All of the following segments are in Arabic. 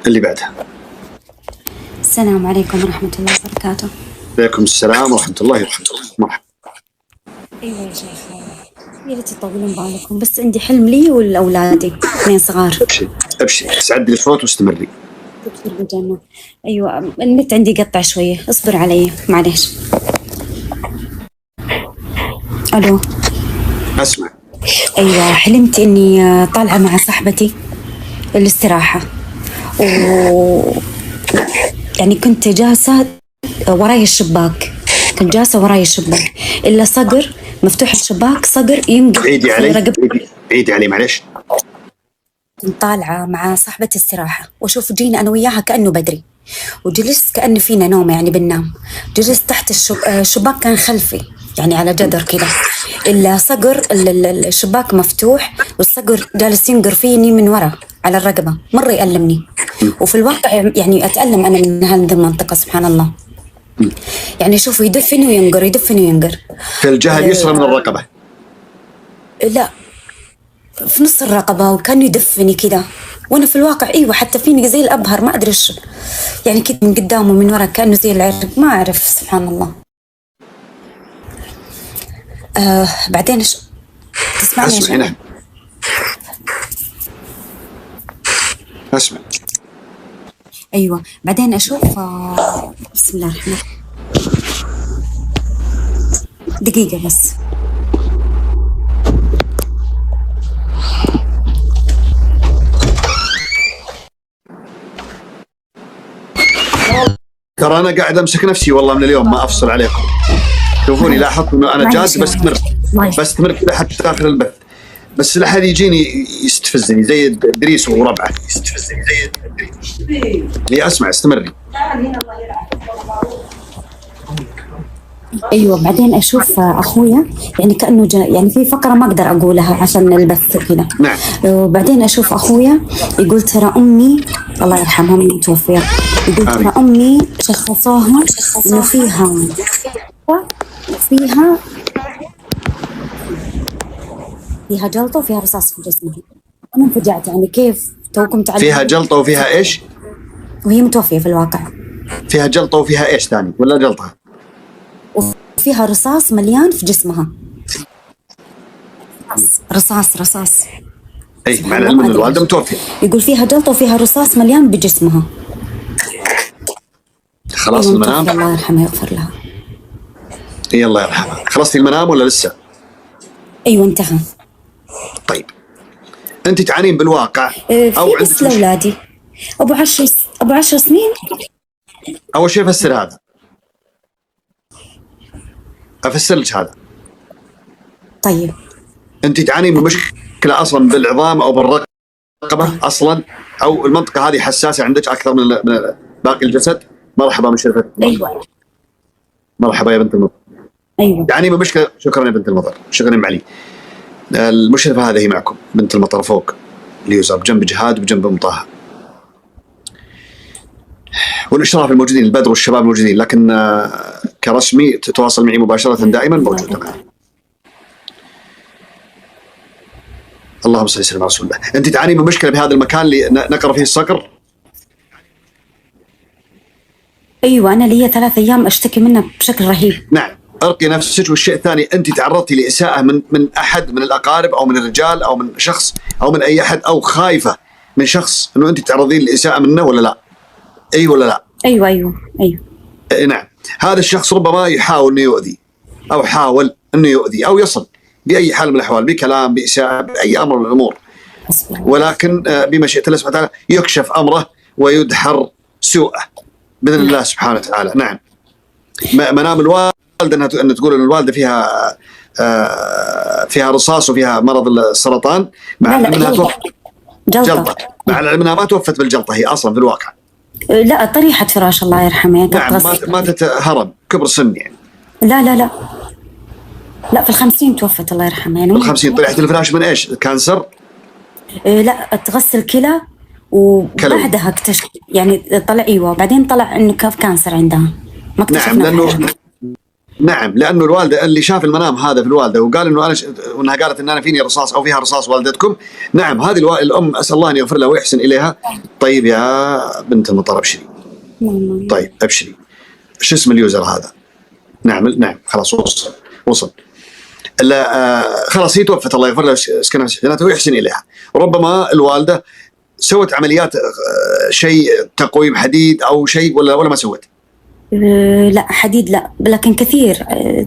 اللي بعدها. السلام عليكم ورحمة الله وبركاته. عليكم السلام ورحمة الله وبركاته. مرحبا. أيوة يا شيخ، يا ريت تطولون بالكم، بس عندي حلم لي ولأولادي 2 صغار. أبشري سعدي الصوت واستمري. تكثر بالجنة. أيوة النت عندي قطع شوية، اصبر علي معليش. ألو. أسمع. أيوة حلمت إني طالعة مع صاحبتي الاستراحة، يعني كنت جالسة وراي الشباك، إلا صقر مفتوح الشباك، صقر ينقل. عيدي علي معلش. كنت طالعة مع صاحبتي استراحة، وأشوف جينا أنا وياها كأنه بدري، وجلست كأن فينا نوم يعني بننام. جلست تحت الشباك كان خلفي يعني على جدر كده، إلا صقر الشباك مفتوح، والصقر جالس ينقر فيني من ورا على الرقبة، مرة يألمني. وفي الواقع يعني أتألم أنا من هذه المنطقة، سبحان الله. يعني شوفوا يدفني وينقر في الجهة اليسرى من الرقبة؟ لا، في نص الرقبة، وكان يدفني كده، وانا في الواقع ايوه حتى فيني زي الابهر، ما ادري ايش يعني، كده من قدام ومن ورا كانه زي العرق، ما اعرف سبحان الله. بعدين تسمعني؟ اسمع. نعم اسمع. ايوه بعدين اشوف بسم الله الرحمن الرحيم، دقيقة بس. ترى أنا قاعد أمسك نفسي والله من اليوم ما أفصل عليكم. شوفوني لاحظت إنه أنا جاد بستمر كذا حتى آخر البث، بس لا أحد يجيني يستفزني زي إدريس وربعه. لي أسمع استمري. ايوه بعدين اشوف اخويا يعني كانه يعني في فقره ما اقدر اقولها عشان البث كذا. نعم. وبعدين اشوف اخويا يقول ترى امي الله يرحمها من متوفيه، يقول ترى امي شخصوها انه فيها جلطه وفيها رصاص في جسمها. انا انفجعت، يعني كيف توكم تعلمون فيها جلطه وفيها ايش؟ وهي متوفيه في الواقع. فيها جلطه وفيها ايش ثاني ولا جلطه؟ وفيها رصاص مليان في جسمها. رصاص. اي مع العلم ان الوالده متوفيه. يقول فيها جلطه وفيها رصاص مليان بجسمها. خلاص المنام. الله يرحمها ويغفر لها. اي الله يرحمها. خلصتي المنام ولا لسه؟ ايوه انتهى. طيب انت تعانين بالواقع او عندك اولادي ابو 10 سنين. اول شيء افسر هذا، افسر لك هذا. طيب انت تعانين من مشكله اصلا بالعظام او بالرقبه اصلا، او المنطقه هذه حساسه عندك اكثر من باقي الجسد؟ مرحبا مشرفة. ايوه مرحبا يا بنت المطر. ايوه تعانين من مشكله. شكرا يا بنت المطر، شكرا يا علي. المشرفه هذه معكم بنت المطر فوق اليوزر بجنب جهاد وبجنب ام طه والاشراف الموجودين البدر والشباب الموجودين، لكن كرسمي تتواصل معي مباشره دائما موجوده معي. اللهم صل وسلم على رسول الله. انت تعاني من مشكله بهذا المكان اللي نقر فيه الصقر؟ ايوه انا لي 3 أيام اشتكي منه بشكل رهيب. نعم. ارقي نفسك. والشيء الثاني، انت تعرضتي لاساءه من احد من الاقارب او من الرجال او من شخص او من اي احد، او خايفه من شخص انه انت تعرضين لاساءه منه ولا لا؟ اي ولا لا؟ ايوه نعم. هذا الشخص ربما يحاول انه يؤذي او حاول انه يؤذي او يصل باي حال من الاحوال، بكلام، باساءه، باي امر من الامور، ولكن بمشيئه الله سبحانه وتعالى يكشف امره ويدحر سوءه باذن الله سبحانه وتعالى. نعم. منام الوالده ان تقول ان الوالده فيها رصاص وفيها مرض السرطان، مع انها جلطه. مع العلم انها ما توفت بالجلطه هي اصلا في الواقع. لا طريحه فراش الله يرحمها. نعم. ماتت هرم كبر سن يعني. لا في 50 توفت الله يرحمها يعني. في 50 طلعت الفراش من ايش؟ كانسر؟ لا تغسل كلى وبعدها اكتشف يعني طلع. ايوه بعدين طلع انه كانسر عندها، ما اكتشفنا. نعم نعم، لانه الوالده اللي شاف المنام هذا في الوالده وقال انه وانها قالت ان انا فيني رصاص او فيها رصاص والدتكم. نعم، هذه الام اسال الله ان يغفر لها ويحسن اليها. طيب يا بنت المطر ابشري. طيب ابشري. شو اسم اليوزر هذا؟ نعم خلاص وصل. خلاص هي توفت، الله يغفر لها ويسكنها في جناته ويحسن اليها. ربما الوالده سوت عمليات شيء تقويم حديد او شيء ولا ما سوت؟ لا حديد لا، لكن كثير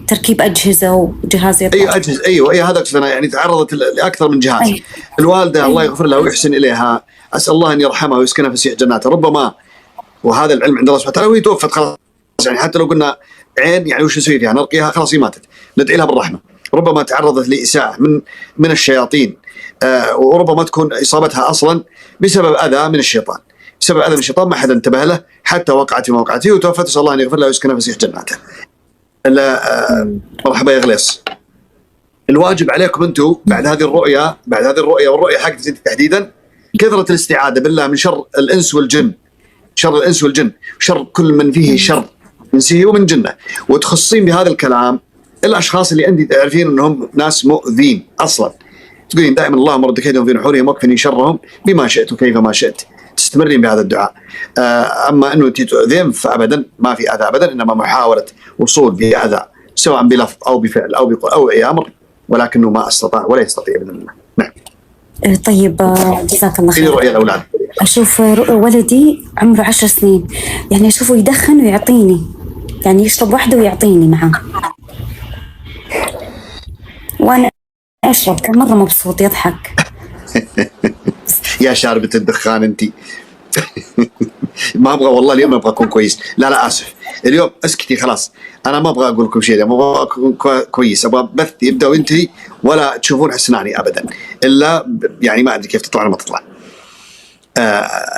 تركيب اجهزه وجهاز يطلع. اي اجهزه، ايوه هذا اقصد، يعني تعرضت لاكثر من جهاز. الوالده الله يغفر لها ويحسن اليها، اسال الله ان يرحمها ويسكنها في فسيح جناته. ربما وهذا العلم عند الله سبحانه وتعالى، وهي توفت خلاص، يعني حتى لو قلنا عين يعني وش نسوي فيها؟ نرقيها، خلاص هي ماتت، ندعي لها بالرحمه. ربما تعرضت لاساءه من الشياطين، وربما تكون اصابتها اصلا بسبب اذى من الشيطان. بسبب اذى من الشيطان ما حد انتبه له حتى وقعت في موقعته وتوفت، اسال الله ان يغفر لها ويسكنها في فسيح جناته. مرحبا يا غليص. الواجب عليكم انتم بعد هذه الرؤيه والرؤيه حقتك انت تحديدا، كثره الاستعاذه بالله من شر الانس والجن، شر كل من فيه شر، من سيه ومن جنه. وتخصين بهذا الكلام الاشخاص اللي انت تعرفين انهم ناس مؤذين اصلا، تقولين دائما اللهم رد كيدهم في نحورهم واكفني شرهم بما شئت وكيف ما شئت، تستمرين بهذا الدعاء. اما انه انت تؤذين فابدا ما في اذى ابدا، انما محاوله وصول باذى سواء بلفظ او بفعل او بقول او اي امر، ولكنه ما استطاع ولا يستطيع باذن الله. نعم. طيب جزاك الله خير. رؤيا الاولاد، اشوف ولدي عمره 10 سنين، يعني اشوفه يدخن ويعطيني، يعني يشرب واحده ويعطيني معاه، وانا اشرب، كان مره مبسوط يضحك. يا شاربة الدخان انت. ما ابغى والله اليوم ابغى اكون كويس، لا اسف اليوم اسكتي خلاص، انا ما ابغى اقول لكم شيء، ما ابغى اكون كويس، ابغى بث يبدا وينتهي ولا تشوفون اسناني ابدا، الا يعني ما ادري كيف تطلع ولا ما تطلع.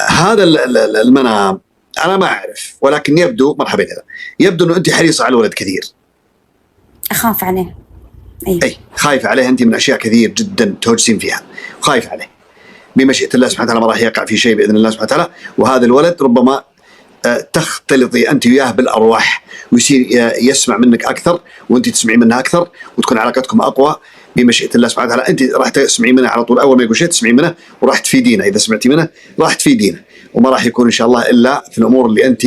هذا المنام انا ما اعرف، ولكن يبدو مرحبا هذا، يبدو انه انت حريصه على الولد كثير. اخاف عليه. اي خايفه عليه انت من اشياء كثير جدا تهجسين فيها، وخايفه عليه. بمشيئة الله سبحانه وتعالى ما راح يقع في شيء بإذن الله سبحانه وتعالى. وهذا الولد ربما تختلطي أنت وياه بالأرواح، ويصير يسمع منك أكثر وأنت تسمعي منه أكثر، وتكون علاقتكم أقوى بمشيئة الله سبحانه وتعالى. أنت راح تسمعي منه على طول، أول ما يقول شيء تسمعي منه وراح تفيدينه، إذا سمعتي منه راح تفيدينه، وما راح يكون إن شاء الله إلا في الأمور اللي أنت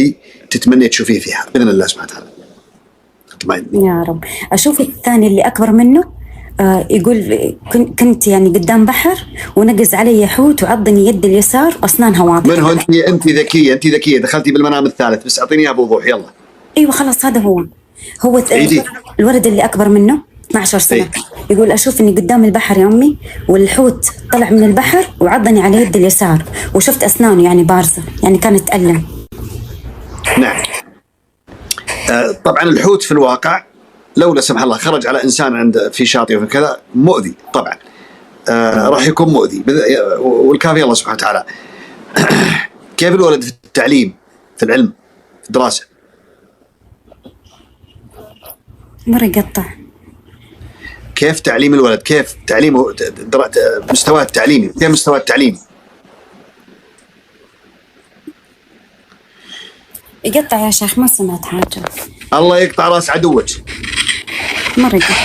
تتمني تشوفيه فيها بإذن الله سبحانه وتعالى. يا رب. أشوف الثاني اللي أكبر منه يقول كنت يعني قدام بحر ونقز علي حوت وعضني يد اليسار واسنانها واضحه. من هو انت ذكيه دخلتي بالمنام الثالث، بس اعطيني اياه بوضوح يلا. ايوه خلاص هذا هو الولد اللي اكبر منه 12 سنه. يقول اشوف اني قدام البحر يا امي والحوت طلع من البحر وعضني على يد اليسار وشفت اسنانه يعني بارزه، يعني كانت تألم. نعم. طبعا الحوت في الواقع لو لا سمح الله خرج على انسان في شاطئ وفي كذا مؤذي طبعا، راح يكون مؤذي، والكافي الله سبحانه وتعالى. كيف الولد في التعليم، في العلم، في الدراسه؟ مره يقطع. كيف تعليم الولد؟ كيف تعليمه؟ مستواه التعليمي، كيف مستواه التعليمي؟ يقطع يا شيخ، ما سمعت حاجه. الله يقطع راس عدوك. مره يقطع.